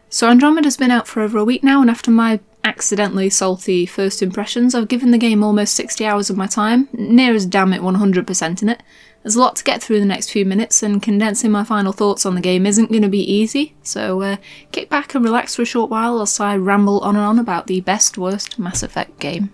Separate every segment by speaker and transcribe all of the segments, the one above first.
Speaker 1: So Andromeda's been out for over a week now, and after my accidentally salty first impressions, I've given the game almost 60 hours of my time, near as damn it 100% in it. There's a lot to get through the next few minutes, and condensing my final thoughts on the game isn't going to be easy, so kick back and relax for a short while whilst I ramble on and on about the best worst Mass Effect game.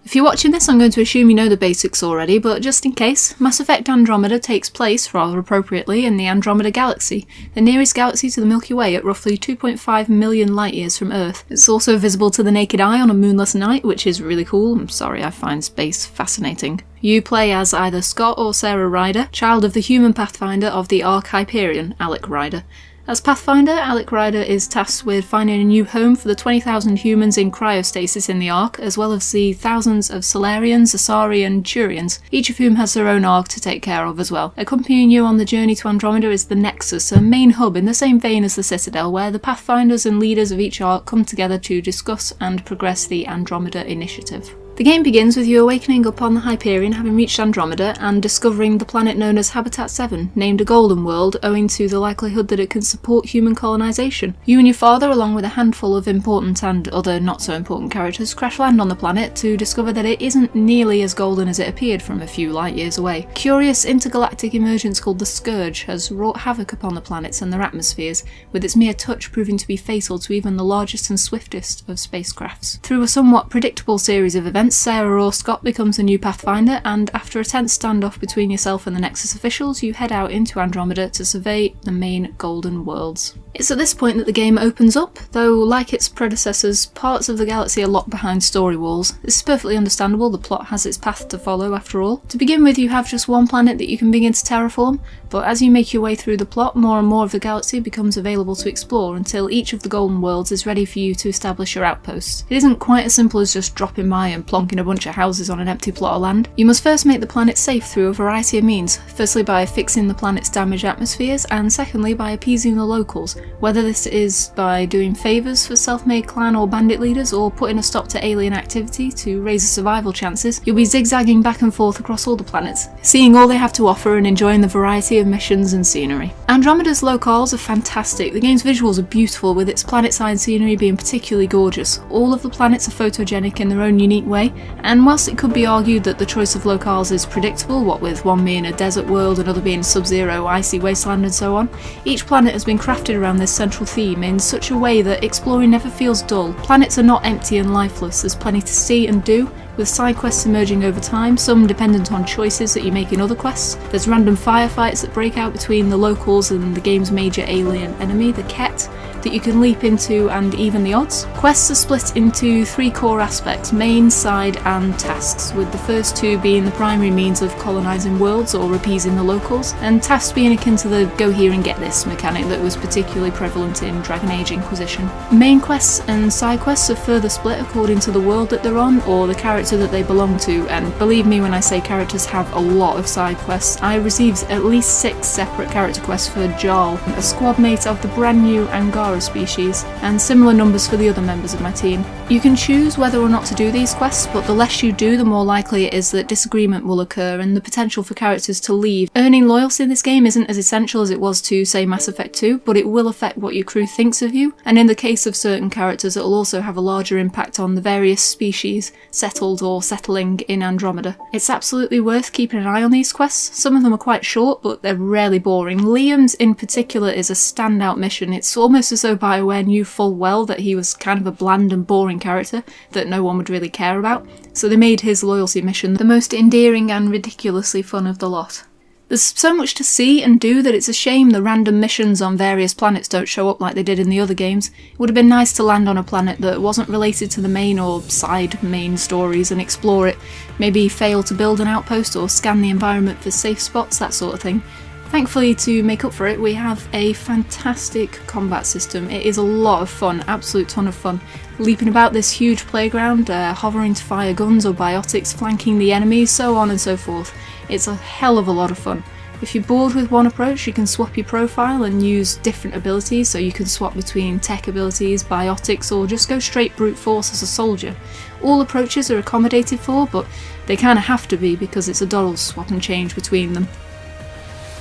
Speaker 1: If you're watching this, I'm going to assume you know the basics already, but just in case, Mass Effect Andromeda takes place, rather appropriately, in the Andromeda Galaxy, the nearest galaxy to the Milky Way at roughly 2.5 million light-years from Earth. It's also visible to the naked eye on a moonless night, which is really cool. I'm sorry, I find space fascinating. You play as either Scott or Sarah Ryder, child of the human pathfinder of the Ark Hyperion, Alec Ryder. As Pathfinder, Alec Ryder is tasked with finding a new home for the 20,000 humans in cryostasis in the Ark, as well as the thousands of Solarians, Asari and Turians, each of whom has their own Ark to take care of as well. Accompanying you on the journey to Andromeda is the Nexus, a main hub in the same vein as the Citadel, where the Pathfinders and leaders of each Ark come together to discuss and progress the Andromeda Initiative. The game begins with you awakening upon the Hyperion, having reached Andromeda, and discovering the planet known as Habitat 7, named a golden world owing to the likelihood that it can support human colonisation. You and your father, along with a handful of important and other not-so-important characters, crash land on the planet to discover that it isn't nearly as golden as it appeared from a few light years away. Curious intergalactic emergence called the Scourge has wrought havoc upon the planets and their atmospheres, with its mere touch proving to be fatal to even the largest and swiftest of spacecrafts. Through a somewhat predictable series of events, Sarah or Scott becomes a new Pathfinder, and after a tense standoff between yourself and the Nexus officials, you head out into Andromeda to survey the main golden worlds. It's at this point that the game opens up, though like its predecessors, parts of the galaxy are locked behind story walls. This is perfectly understandable, the plot has its path to follow after all. To begin with, you have just one planet that you can begin to terraform, but as you make your way through the plot, more and more of the galaxy becomes available to explore until each of the golden worlds is ready for you to establish your outposts. It isn't quite as simple as just dropping by and plonking a bunch of houses on an empty plot of land. You must first make the planet safe through a variety of means, firstly by fixing the planet's damaged atmospheres, and secondly by appeasing the locals, whether this is by doing favours for self-made clan or bandit leaders, or putting a stop to alien activity to raise the survival chances. You'll be zigzagging back and forth across all the planets, seeing all they have to offer and enjoying the variety of missions and scenery. Andromeda's locales are fantastic. The game's visuals are beautiful, with its planet-side scenery being particularly gorgeous. All of the planets are photogenic in their own unique way, and whilst it could be argued that the choice of locales is predictable, what with one being a desert world, another being a sub-zero, icy wasteland and so on, each planet has been crafted around this central theme in such a way that exploring never feels dull. Planets are not empty and lifeless, there's plenty to see and do, with side quests emerging over time, some dependent on choices that you make in other quests. There's random firefights that break out between the locals and the game's major alien enemy, the Ket, that you can leap into, and even the odds. Quests are split into three core aspects: main, side and tasks, with the first two being the primary means of colonising worlds or appeasing the locals, and tasks being akin to the go here and get this mechanic that was particularly prevalent in Dragon Age Inquisition. Main quests and side quests are further split according to the world that they're on or the character that they belong to, and believe me when I say characters have a lot of side quests. I received at least 6 separate character quests for Jarl, a squad mate of the brand new Angara species, and similar numbers for the other members of my team. You can choose whether or not to do these quests, but the less you do, the more likely it is that disagreement will occur and the potential for characters to leave. Earning loyalty in this game isn't as essential as it was to, say, Mass Effect 2, but it will affect what your crew thinks of you, and in the case of certain characters it will also have a larger impact on the various species settled or settling in Andromeda. It's absolutely worth keeping an eye on these quests. Some of them are quite short, but they're rarely boring. Liam's in particular is a standout mission. It's almost as though BioWare knew full well that he was kind of a bland and boring character that no one would really care about, so they made his loyalty mission the most endearing and ridiculously fun of the lot. There's so much to see and do that it's a shame the random missions on various planets don't show up like they did in the other games. It would have been nice to land on a planet that wasn't related to the main or side main stories and explore it, maybe fail to build an outpost or scan the environment for safe spots, that sort of thing. Thankfully, to make up for it, we have a fantastic combat system. It is a lot of fun, absolute ton of fun. Leaping about this huge playground, hovering to fire guns or biotics, flanking the enemies, so on and so forth. It's a hell of a lot of fun. If you're bored with one approach, you can swap your profile and use different abilities, so you can swap between tech abilities, biotics, or just go straight brute force as a soldier. All approaches are accommodated for, but they kind of have to be because it's a doddle swap and change between them.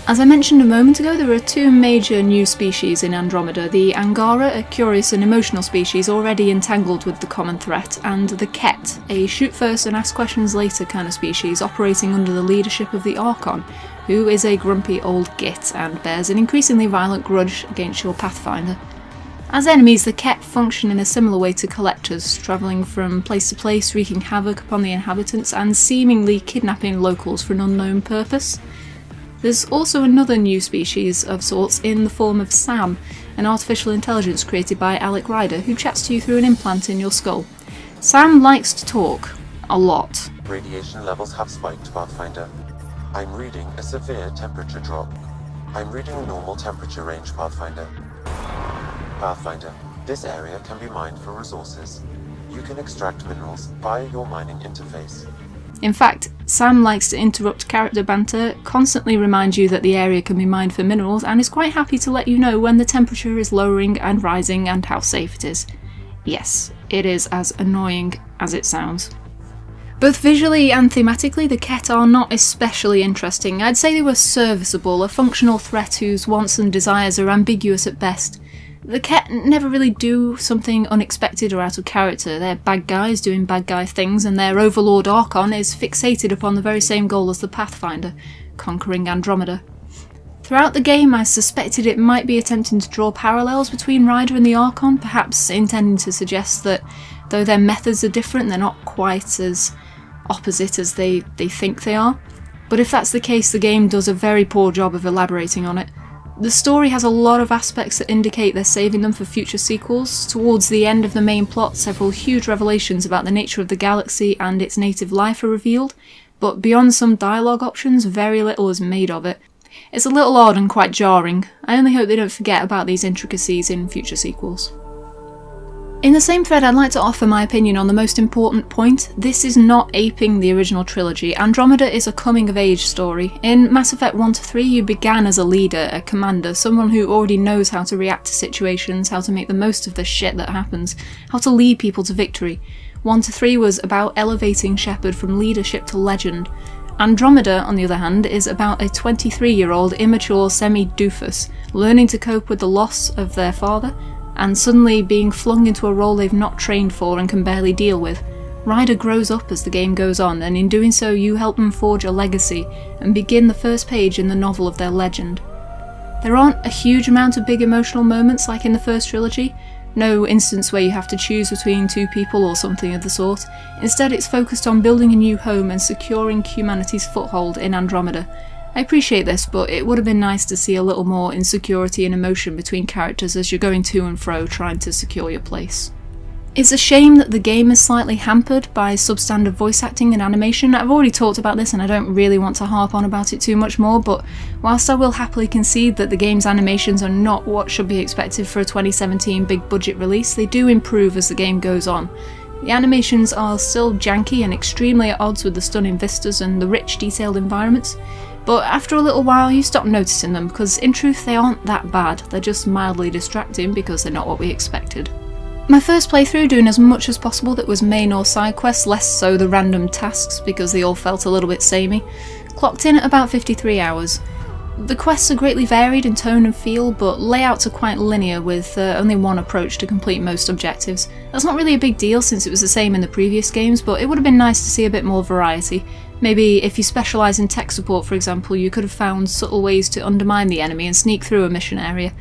Speaker 1: As I mentioned a moment ago, there are two major new species in Andromeda, the Angara, a curious and emotional species already entangled with the common threat, and the Ket, a shoot first and ask questions later kind of species operating under the leadership of the Archon, who is a grumpy old git and bears an increasingly violent grudge against your Pathfinder. As enemies, the Ket function in a similar way to collectors, travelling from place to place, wreaking havoc upon the inhabitants and seemingly kidnapping locals for an unknown purpose. There's also another new species of sorts in the form of Sam, an artificial intelligence created by Alec Ryder, who chats to you through an implant in your skull. Sam likes to talk. A lot.
Speaker 2: Radiation levels have spiked, Pathfinder. I'm reading a severe temperature drop. I'm reading normal temperature range, Pathfinder. Pathfinder, this area can be mined for resources. You can extract minerals via your mining interface.
Speaker 1: In fact, Sam likes to interrupt character banter, constantly remind you that the area can be mined for minerals, and is quite happy to let you know when the temperature is lowering and rising and how safe it is. Yes, it is as annoying as it sounds. Both visually and thematically, the Ket are not especially interesting. I'd say they were serviceable, a functional threat whose wants and desires are ambiguous at best. The Ket never really do something unexpected or out of character. They're bad guys doing bad guy things, and their overlord Archon is fixated upon the very same goal as the Pathfinder, conquering Andromeda. Throughout the game, I suspected it might be attempting to draw parallels between Ryder and the Archon, perhaps intending to suggest that though their methods are different, they're not quite as opposite as they think they are. But if that's the case, the game does a very poor job of elaborating on it. The story has a lot of aspects that indicate they're saving them for future sequels. Towards the end of the main plot, several huge revelations about the nature of the galaxy and its native life are revealed, but beyond some dialogue options, very little is made of it. It's a little odd and quite jarring. I only hope they don't forget about these intricacies in future sequels. In the same thread, I'd like to offer my opinion on the most important point. This is not aping the original trilogy. Andromeda is a coming-of-age story. In Mass Effect 1-3, you began as a leader, a commander, someone who already knows how to react to situations, how to make the most of the shit that happens, how to lead people to victory. 1-3 was about elevating Shepard from leadership to legend. Andromeda, on the other hand, is about a 23-year-old immature semi-doofus learning to cope with the loss of their father, and suddenly being flung into a role they've not trained for and can barely deal with. Ryder grows up as the game goes on, and in doing so you help them forge a legacy and begin the first page in the novel of their legend. There aren't a huge amount of big emotional moments like in the first trilogy, no instance where you have to choose between two people or something of the sort. Instead, it's focused on building a new home and securing humanity's foothold in Andromeda. I appreciate this, but it would have been nice to see a little more insecurity and emotion between characters as you're going to and fro trying to secure your place. It's a shame that the game is slightly hampered by substandard voice acting and animation. I've already talked about this and I don't really want to harp on about it too much more, but whilst I will happily concede that the game's animations are not what should be expected for a 2017 big budget release, they do improve as the game goes on. The animations are still janky and extremely at odds with the stunning vistas and the rich detailed environments, but after a little while you stop noticing them because in truth they aren't that bad, they're just mildly distracting because they're not what we expected. My first playthrough doing as much as possible that was main or side quests, less so the random tasks because they all felt a little bit samey, clocked in at about 53 hours. The quests are greatly varied in tone and feel, but layouts are quite linear with only one approach to complete most objectives. That's not really a big deal since it was the same in the previous games, but it would have been nice to see a bit more variety. Maybe if you specialise in tech support, for example, you could have found subtle ways to undermine the enemy and sneak through a mission area.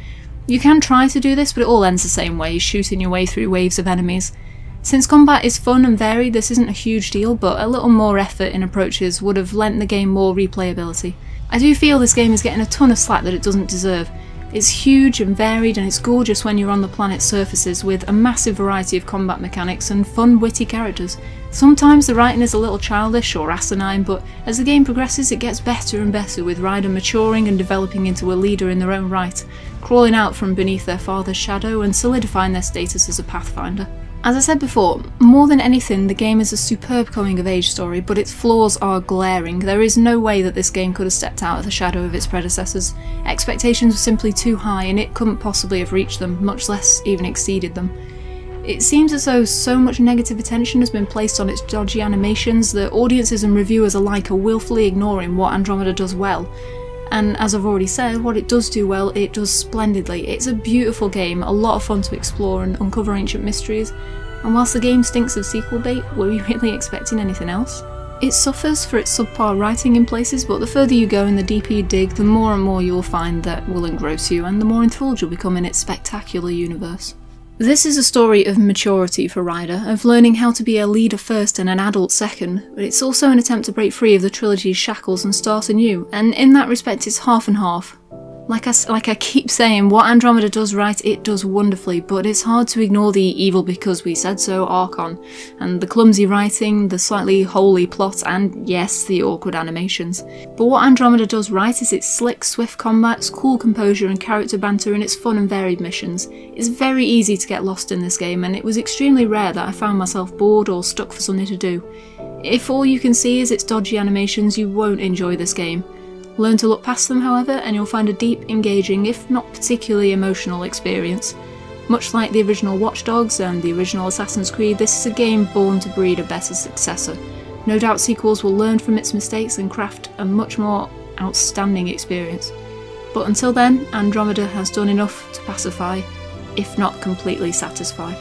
Speaker 1: You can try to do this, but it all ends the same way, shooting your way through waves of enemies. Since combat is fun and varied, this isn't a huge deal, but a little more effort in approaches would have lent the game more replayability. I do feel this game is getting a ton of slack that it doesn't deserve. It's huge and varied and it's gorgeous when you're on the planet's surfaces with a massive variety of combat mechanics and fun, witty characters. Sometimes the writing is a little childish or asinine, but as the game progresses it gets better and better, with Ryder maturing and developing into a leader in their own right, crawling out from beneath their father's shadow and solidifying their status as a Pathfinder. As I said before, more than anything, the game is a superb coming-of-age story, but its flaws are glaring. There is no way that this game could have stepped out of the shadow of its predecessors. Expectations were simply too high, and it couldn't possibly have reached them, much less even exceeded them. It seems as though so much negative attention has been placed on its dodgy animations that audiences and reviewers alike are willfully ignoring what Andromeda does well. And as I've already said, what it does do well, it does splendidly. It's a beautiful game, a lot of fun to explore and uncover ancient mysteries, and whilst the game stinks of sequel bait, were we really expecting anything else? It suffers for its subpar writing in places, but the further you go and the deeper you dig, the more and more you'll find that will engross you, and the more enthralled you'll become in its spectacular universe. This is a story of maturity for Ryder, of learning how to be a leader first and an adult second, but it's also an attempt to break free of the trilogy's shackles and start anew, and in that respect it's half and half. Like I keep saying, what Andromeda does right, it does wonderfully, but it's hard to ignore the evil because we said so Archon, and the clumsy writing, the slightly holy plot, and yes, the awkward animations. But what Andromeda does right is its slick, swift combats, cool composure and character banter, and its fun and varied missions. It's very easy to get lost in this game, and it was extremely rare that I found myself bored or stuck for something to do. If all you can see is its dodgy animations, you won't enjoy this game. Learn to look past them, however, and you'll find a deep, engaging, if not particularly emotional experience. Much like the original Watch Dogs and the original Assassin's Creed, this is a game born to breed a better successor. No doubt sequels will learn from its mistakes and craft a much more outstanding experience. But until then, Andromeda has done enough to pacify, if not completely satisfy.